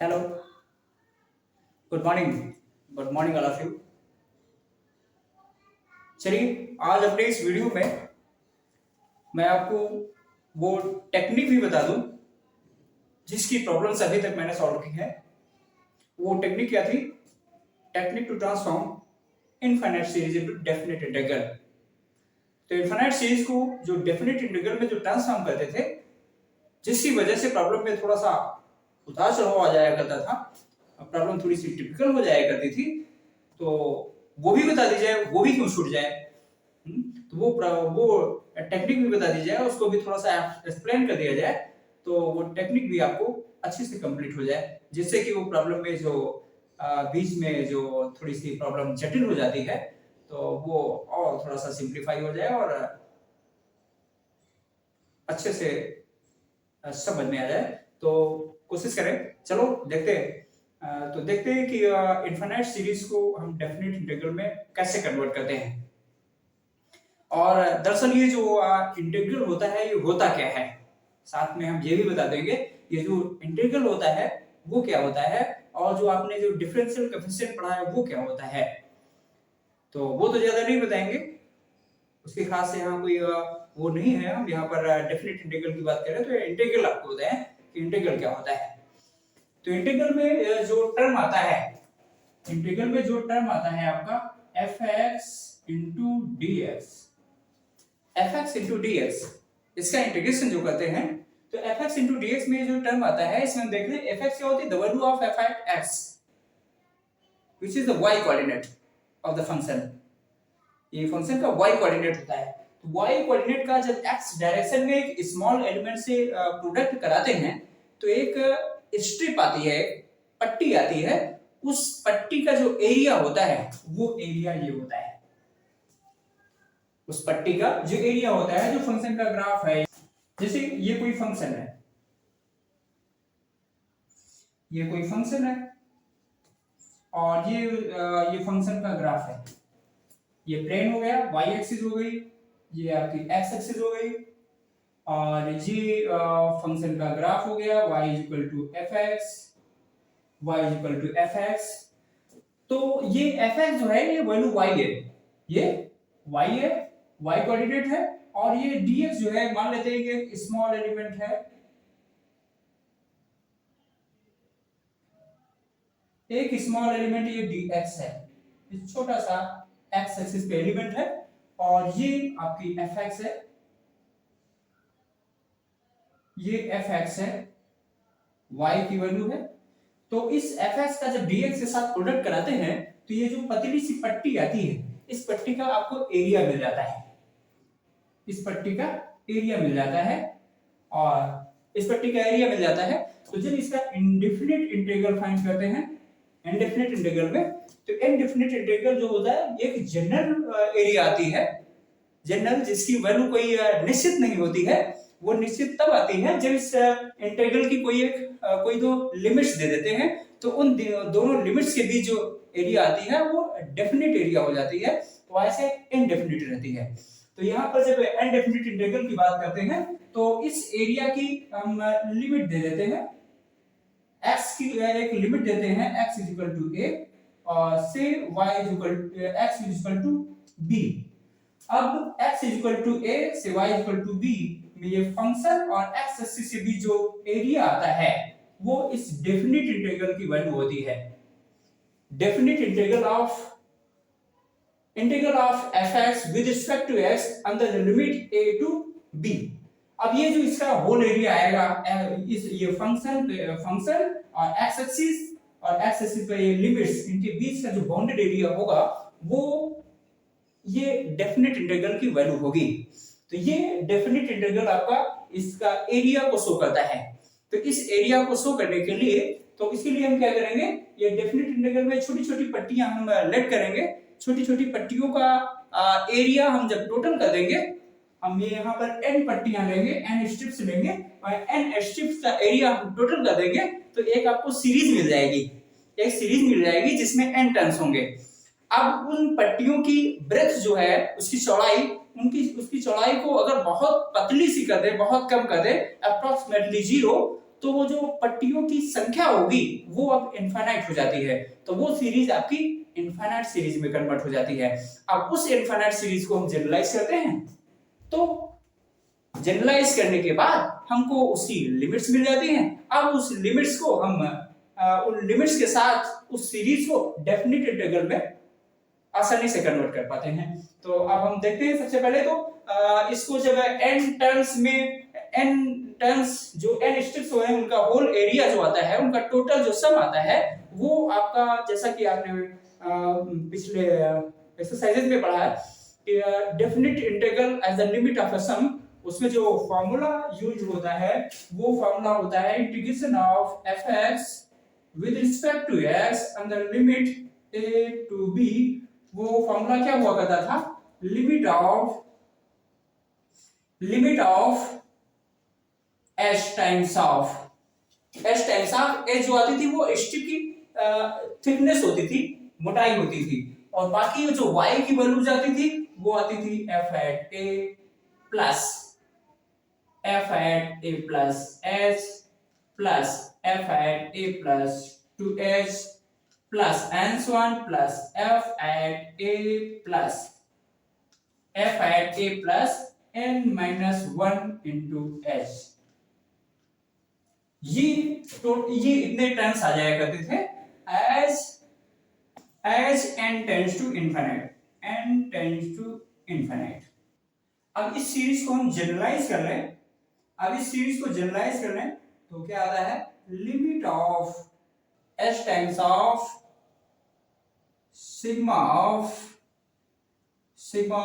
Hello, good morning. Good morning all of you. चलिए, आज अपने इस वीडियो में मैं आपको वो टेक्निक भी बता दूं जिसकी प्रॉब्लम्स अभी तक मैंने सॉल्व की है। वो टेक्निक क्या थी? Technique to transform infinite series into definite integral. तो इनफाइनाइट सीरीज को जो डेफिनेट इंटीग्रल में जो ट्रांसफॉर्म करते थे, जिसकी वजह से प्रॉब्लम में थोड़ा सा उतार चढ़ाव आ जाया करता था, प्रॉब्लम थोड़ी सी टिपिकल हो जाया करती थी, तो वो भी बता दी जाए, वो भी क्यों छूट जाए। तो वो टेक्निक भी बता दी जाए, उसको भी थोड़ा सा एक्सप्लेन कर दिया जाए, तो वो टेक्निक भी आपको अच्छे से कंप्लीट हो जाए, जिससे कि वो प्रॉब्लम में जो बीच में जो थोड़ी सी प्रॉब्लम जटिल हो जाती है, तो वो और थोड़ा सा सिंप्लीफाई हो जाए और अच्छे से समझ में आ जाए। तो कोशिश करें, चलो देखते हैं। तो देखते हैं कि इनफाइनाइट सीरीज को हम डेफिनेट इंटीग्रल में कैसे कन्वर्ट करते हैं। और दरअसल ये जो इंटीग्रल होता है, ये होता क्या है, साथ में हम ये भी बता देंगे ये जो इंटीग्रल होता है वो क्या होता है, और जो आपने जो डिफरेंशियल कोएफिशिएंट पढ़ा है वो क्या होता है। तो वो तो ज्यादा नहीं बताएंगे, उसके खास यहाँ कोई वो नहीं है। हम यहाँ पर डेफिनेट इंटीग्रल की बात करें तो इंटीग्रल आपको बताएं कि इंटीग्रल क्या होता है। तो इंटीग्रल में जो टर्म आता है, इंटीग्रल में जो टर्म आता है आपका fx into dx, fx into dx, इसका इंटीग्रेशन जो करते हैं, तो fx into dx में जो टर्म आता है, इसमें हम देख रहे हैं fx क्या होती है, the value of f at x which is the y coordinate of the function। ये फंक्शन का y कोऑर्डिनेट होता है। तो y कोऑर्डिनेट का जब x डायरेक्शन में एक स्मॉल एलिमेंट से प्रोडक्ट कराते हैं, तो एक स्ट्रिप आती है, पट्टी आती है, उस पट्टी का जो एरिया होता है वो एरिया ये होता है। उस पट्टी का जो एरिया होता है, जो फंक्शन का ग्राफ है, जैसे ये कोई फंक्शन है, ये कोई फंक्शन है और ये फंक्शन का ग्राफ है। ये प्लेन हो गया, y एक्सिस हो गई, ये आपकी x एक्सिस हो गई, और ये फंक्शन का ग्राफ हो गया y fx, y fx। तो ये fx जो है ये वैल्यू y है, ये y है, y कोऑर्डिनेट है, और ये dx जो है मान लेते हैं कि एक स्मॉल एलिमेंट है, एक स्मॉल एलिमेंट ये dx है, ये छोटा सा x एक्सिस पे एलिमेंट है, और ये आपकी fx है, ये fx है, y की वैल्यू है। तो इस fx का जब dx के साथ प्रोडक्ट कराते हैं, तो ये जो पतली सी पट्टी आती है, इस पट्टी का आपको एरिया मिल जाता है, इस पट्टी का एरिया मिल जाता है, और इस पट्टी का एरिया मिल जाता है। तो जब इसका इंडेफिनिट इंटीग्रल फाइंड करते हैं, इंडेफिनिट इंटीग्रल में, तो इंडेफिनिट इंटीग्रल जो होता है एक जनरल एरिया आती है, जनरल, जिसकी वैल्यू कोई निश्चित नहीं होती है। वो निश्चित तब आती है जब इस इंटीग्रल की कोई दो लिमिट्स दे देते हैं, तो उन दोनों लिमिट्स के बीच जो एरिया आती है वो डेफिनिट एरिया हो जाती है, तो ऐसे इनडेफिनिट रहती है। तो यहाँ पर जब इनडेफिनिट इंटीग्रल की बात करते हैं, तो इस एरिया की हम लिमिट दे देते हैं, x की एक लिमिट देते हैं, x a, और से x b। अब x a से y b में ये फंक्शन और x एक्सिस के बीच जो एरिया आता है वो इस डेफिनिट इंटीग्रल की वैल्यू होती है। Definite integral of fx with respect to x under the limit a to b। अब ये जो इसका होल एरिया आएगा, इस ये फंक्शन और x एक्सिस पे ये लिमिट्स, इनके बीच का जो बाउंडेड एरिया होगा वो ये डेफिनेट इंटीग्रल की वैल्यू होगी। तो ये डेफिनेट इंटीग्रल आपका इसका एरिया को शो करता है। तो इस एरिया को शो करने के लिए, तो इसीलिए हम क्या करेंगे, ये डेफिनेट इंटीग्रल में छोटी छोटी पट्टियां हम लेट करेंगे, छोटी छोटी पट्टियों का एरिया हम जब टोटल कर देंगे, हम ये यहाँ पर n पट्टियां लेंगे, n स्ट्रिप्स लेंगे, और n स्ट्रिप्स का एरिया हम टोटल कर देंगे, तो एक आपको सीरीज मिल जाएगी, एक सीरीज मिल जाएगी जिसमें n टर्न्स होंगे। अब उन पट्टियों की ब्रेथ जो है, उसकी चौड़ाई, उसकी चौड़ाई को अगर बहुत पतली सी कर दे, बहुत कम कर दे, अप्रोक्सीमेटली 0, तो वो जो पट्टियों की संख्या होगी वो अब इनफाइनाइट हो जाती है, तो वो सीरीज आपकी इनफाइनाइट सीरीज में कन्वर्ट हो जाती है। अब उस इनफाइनाइट सीरीज को हम जनरलाइज करते हैं, तो जनरलाइज करने के बाद हमको उसकी लिमिट्स मिल जाती हैं। अब उस लिमिट्स को हम उन लिमिट्स के साथ उस सीरीज को डेफिनेट इंटीग्रल में आसानी से कन्वर्ट कर पाते हैं। तो अब हम देखते हैं सबसे पहले तो इसको जब n टर्म्स में n टर्म्स जो n स्टेप्स हुए हैं उनका होल एरिया जो आता है, उनका टोटल जो सम आता है वो आपका, जैसा कि आपने पिछले एक्सरसाइजेज में पढ़ा है कि definite integral as the limit of a sum, उसमें जो फॉर्मूला यूज होता है वो फॉर्मूला होता है integration of fx with respect to x and the limit a to b। वो फॉर्मूला क्या हुआ करता था, limit of h times of h जो आती थी वो स्ट्रिप की थिकनेस होती थी, मोटाई होती थी, और बाकी जो y की वैल्यू जाती थी वो आती थी f at a plus h plus f at a plus 2h plus and so on plus f at a plus n minus 1 into h। ये इतने टर्म्स आ जाया करते थे as n tends to infinite। अब इस सीरीज को हम generalise कर लें, तो क्या आता है, limit of h times of sigma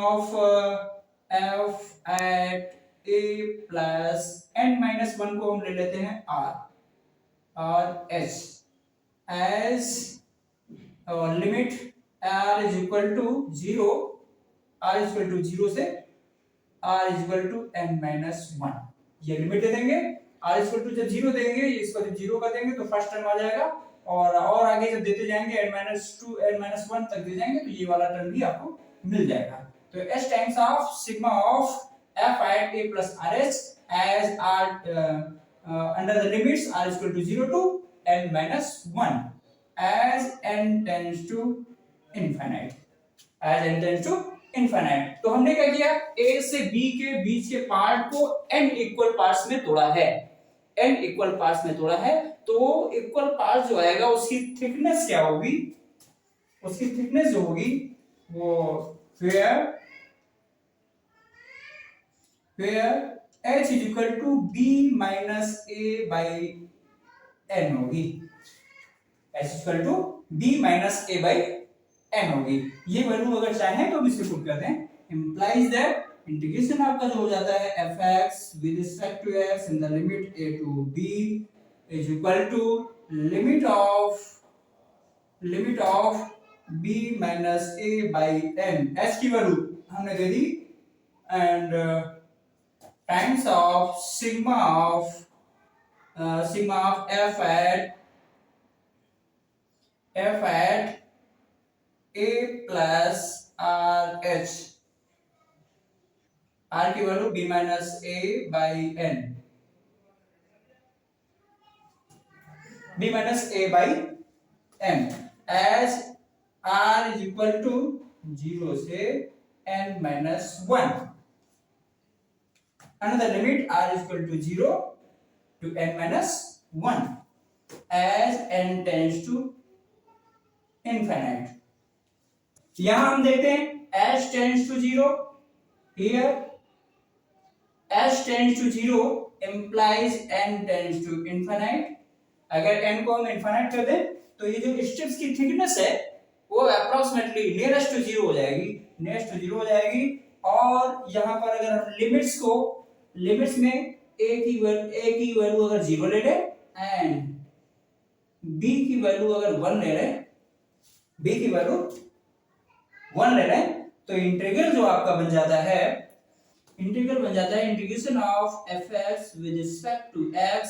of f at a plus n minus 1 को हम ले लेते हैं r h as limit r is equal to 0 से r is equal to n minus 1, ये लिमिट दे देंगे। r is equal to जब 0 देंगे, इसको जब 0 कर देंगे तो फर्स्ट टर्म आ जाएगा, और आगे जब देते जाएंगे n-2 n-1 तक दे जाएंगे तो ये वाला टर्म भी आपको मिल जाएगा। तो h times of sigma of f at a plus rh as r under the limits r is equal to 0 to n-1 as n tends to infinite। तो हमने क्या किया, a से b के बीच के पार्ट को n इक्वल पार्ट्स में तोड़ा है, तो इक्वल पार्ट जो आएगा उसकी थिकनेस क्या होगी, उसकी थिकनेस जो होगी वो where h is equal to b minus a by n होगी, h is equal to b minus a by n होगी। ये वैल्यू अगर चाहें तो हम इसको पुट करते हैं, implies that इंटीग्रेशन आपका जो हो जाता है fx with respect to x in the limit a to b is equal to limit of b minus a by n, h की वैल्यू हमने दे दी, and times of sigma of f at a plus r h, r की value b minus a by n, as r is equal to 0 से n minus 1, another limit r is equal to 0 to n minus 1 as n tends to infinite। यहां हम देखते हैं h tends to 0, here h tends to 0 implies n tends to infinite। अगर n को हम infinite कर दें तो ये जो स्ट्रिप्स की थिकनेस है वो अप्रोक्सीमेटली नियरेस्ट टू 0 हो जाएगी, और यहाँ पर अगर हम लिमिट्स में a की वैल्यू अगर 0 ले लें एंड b की वैल्यू अगर 1 ले लें, तो इंटीग्रल जो आपका बन जाता है integration of fx with respect to x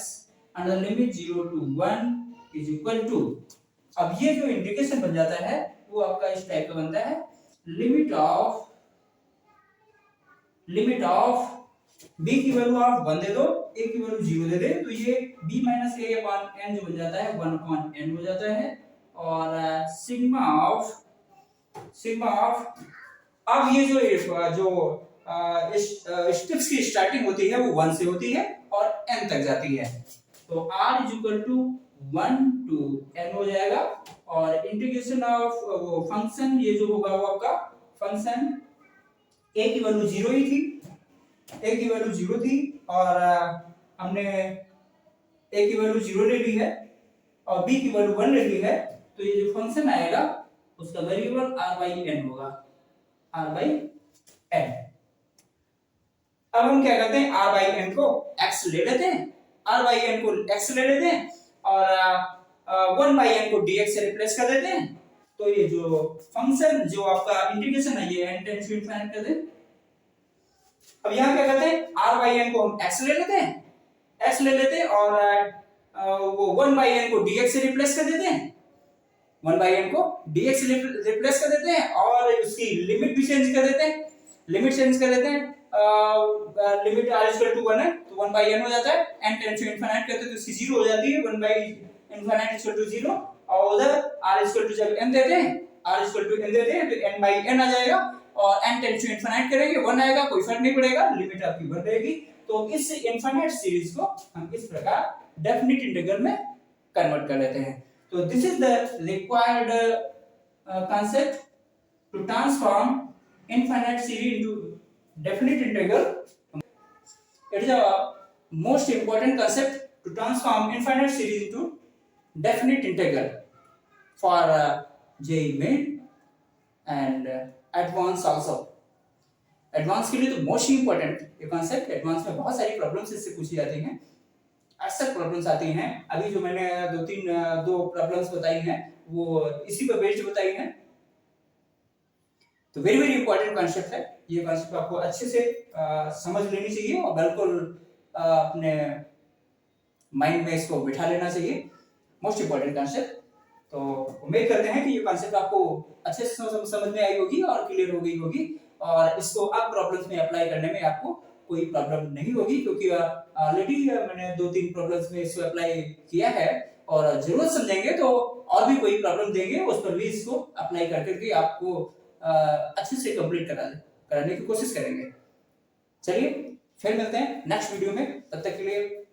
under limit 0 to 1 is equal to, अब ये जो इंटीग्रेशन बन जाता है वो आपका इस टाइप का बनता है, लिमिट ऑफ b की वैल्यू आप 1 दे दो, a की वैल्यू 0 दे दे, तो ये b minus a upon n जो बन जाता है 1 अपॉन n हो जाता है। और सिग्मा ऑफ अब ये जो स्टेप्स की स्टार्टिंग होती है वो 1 से होती है और n तक जाती है। तो r is equal to 1 to n हो जाएगा। और इंटीग्रेशन ऑफ वो फंक्शन ये जो होगा वो आपका फंक्शन a की वैल्यू 0 ही थी, a की वैल्यू 0 थी और हमने a की वैल्यू 0 ले ली है और b की वैल्यू 1 ले ली है, तो ये जो फंक्शन आएगा उसका वेरिएबल r बाई n होगा, r बाई n। अब हम क्या करते हैं, r बाई n को x ले लेते हैं, r बाई n को x ले लेते हैं और 1 बाई n को dx से रिप्लेस कर देते हैं। तो ये जो फंक्शन जो आपका इंटीग्रेशन है ये n टेंड्स टू इनफिनिटी कर दें। अब यहाँ क्या करते हैं, r बाई n को हम x ले लेते हैं, x ले लेते हैं और वो 1 बाई n को dx से रिप्लेस कर देते हैं, 1 बाई n को dx से रिप्लेस कर देते हैं और उसकी लिमिट भी चेंज कर देते हैं, लिमिट चेंज कर देते हैं। लिमिट r इक्वल टू 1 है तो 1 बाई n हो जाता है, n टेंड्स टू इनफिनिटी करते हैं तो इसकी 0 हो जाती है, 1 बाई इनफिनिटी इक्वल टू 0। और उधर r इक्वल टू जब n देते हैं, r इक्वल टू n देते हैं तो n बाई n आ जाएगा और n टेंड्स टू इनफिनिटी करेंगे 1 आएगा, कोई फर्क नहीं पड़ेगा, लिमिट आपकी 1 रहेगी। तो इस इनफिनिट सीरीज को हम इस प्रकार डेफिनिट इंटीग्रल में कन्वर्ट कर लेते हैं। तो this is the required concept to transform infinite series into definite integral. It is a most important concept to transform infinite series into definite integral for JEE Main and advanced also. Advance के लिए तो most ही important ये concept, advance में बहुत सारी problems इससे पूछी जाती हैं, अक्सर प्रॉब्लम्स आती हैं। अभी जो मैंने दो प्रॉब्लम्स बताई हैं वो इसी पर बेस्ड बताई हैं। तो वेरी वेरी इंपॉर्टेंट कॉन्सेप्ट है ये, कॉन्सेप्ट आपको अच्छे से समझ लेनी चाहिए और बिल्कुल अपने माइंड में इसको बिठा लेना चाहिए, मोस्ट इंपॉर्टेंट कॉन्सेप्ट। तो उम्मीद करते हैं कि ये कॉन्सेप्ट आपको अच्छे से समझ में आई होगी और क्लियर हो गई होगी और इसको अब प्रॉब्लम्स में अप्लाई करने में आपको कोई प्रॉब्लम नहीं होगी, क्योंकि ऑलरेडी मैंने 2-3 प्रॉब्लम्स में इसको अप्लाई किया है और जरूरत समझेंगे तो और भी कोई प्रॉब्लम देंगे उस पर भी इसको अप्लाई करके आपको अच्छे से कंप्लीट कराने की कोशिश करेंगे। चलिए फिर मिलते हैं नेक्स्ट वीडियो में, तब तक के लिए